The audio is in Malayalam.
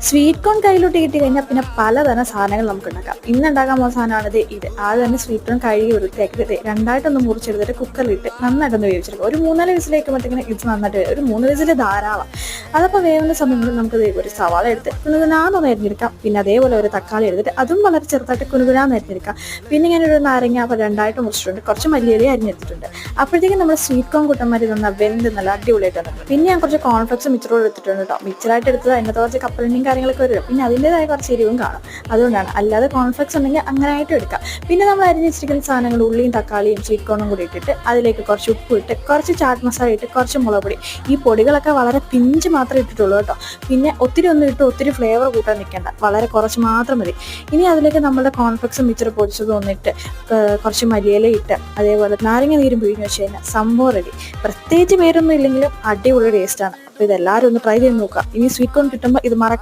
സ്വീറ്റ് കോൺ കയ്യിലോട്ട് കിട്ടി കഴിഞ്ഞാൽ പിന്നെ പലതരം സാധനങ്ങൾ നമുക്ക് ഉണ്ടാക്കാം. ഇന്ന് ഉണ്ടാക്കാൻ പോകുന്ന സാധനമാണിത്. ആദ്യം തന്നെ സ്വീറ്റ് കോൺ കഴുകി വൃത്തിയാക്കിയിട്ട് രണ്ടായിട്ടൊന്ന് മുറിച്ചെടുത്തിട്ട് കുക്കറിലിട്ട് നന്നായിട്ടൊന്ന് വേവിച്ചെടുക്കും. ഒരു 3-4 വിസിലേക്കുമ്പോഴത്തേക്കിന് ഇത് നന്നായിട്ട് ഒരു 3 വിസിൽ ധാരാളം. അതപ്പോൾ വേവുന്ന സമയങ്ങളിൽ നമുക്ക് ഒരു സവാള എടുത്ത് കുനുകുനാന്ന് അരിഞ്ഞെടുക്കാം. പിന്നെ അതേപോലെ ഒരു തക്കാളി എടുത്തിട്ട് അതും വളരെ ചെറുതായിട്ട് കുനുകുനാന്ന് അരിഞ്ഞെടുക്കാം. പിന്നെ ഞാനൊരു നാരങ്ങ അപ്പോൾ രണ്ടായിട്ട് മുറിച്ചിട്ടുണ്ട്. കുറച്ച് മല്ലിയില അരിഞ്ഞെടുത്തിട്ടുണ്ട്. അപ്പോഴത്തേക്കും നമ്മുടെ സ്വീറ്റ് കോൺ കുട്ടന്മാർ നന്നാ വെന്ത് നല്ല അടിപൊളിയായിട്ട് വന്നിട്ടുണ്ട്. പിന്നെ ഞാൻ കുറച്ച് കോൺഫ്ലെക്സ് മിച്ചറോട് എടുത്തിട്ടുണ്ട് കേട്ടോ. മിച്ചറായിട്ട് എടുത്തത് അതിനകത്ത് കുറച്ച് കപ്പലണ്ടിയും കാര്യങ്ങളൊക്കെ വരും. പിന്നെ അതിൻ്റെതായ കുറച്ച് എരിവും കാണും. അതുകൊണ്ടാണ്. അല്ലാതെ കോൺഫ്ലെക്സ് ഉണ്ടെങ്കിൽ അങ്ങനെയായിട്ടും എടുക്കാം. പിന്നെ നമ്മൾ അരിഞ്ഞ് വെച്ചിരിക്കുന്ന സാധനങ്ങൾ ഉള്ളിയും തക്കാളിയും സ്വീറ്റ് കോണും കൂടി ഇട്ടിട്ട് അതിലേക്ക് കുറച്ച് ഉപ്പ് ഇട്ട് കുറച്ച് ചാറ്റ് മസാല ഇട്ട് കുറച്ച് മുളക് പൊടി. ഈ പൊടികളൊക്കെ വളരെ പിഞ്ച് മാത്രമേ ഇട്ടിട്ടുള്ളൂ കേട്ടോ. പിന്നെ ഒത്തിരി ഒന്നും ഇട്ട് ഒത്തിരി ഫ്ലേവർ കൂട്ടാൻ നിൽക്കേണ്ട, വളരെ കുറച്ച് മാത്രം മതി. ഇനി അതിലേക്ക് നമ്മുടെ കോൺഫ്ലെക്സ് മിച്ചർ പൊടിച്ചത് ഒന്നിട്ട് കുറച്ച് മല്ലിയില ഇട്ട് അതേപോലെ നാരങ്ങ നീരും പിഴിഞ്ഞ് വെച്ച് കഴിഞ്ഞാൽ സംഭവം റെഡി. പ്രത്യേകിച്ച് പേരൊന്നും ഇല്ലെങ്കിലും അടിപൊളി ടേസ്റ്റാണ്. അപ്പോൾ ഇതെല്ലാവരും ഒന്ന് ട്രൈ ചെയ്ത് നോക്കുക. ഇനി സ്വീറ്റ് കോൺ കിട്ടുമ്പോൾ ഇത് മറക്കാം.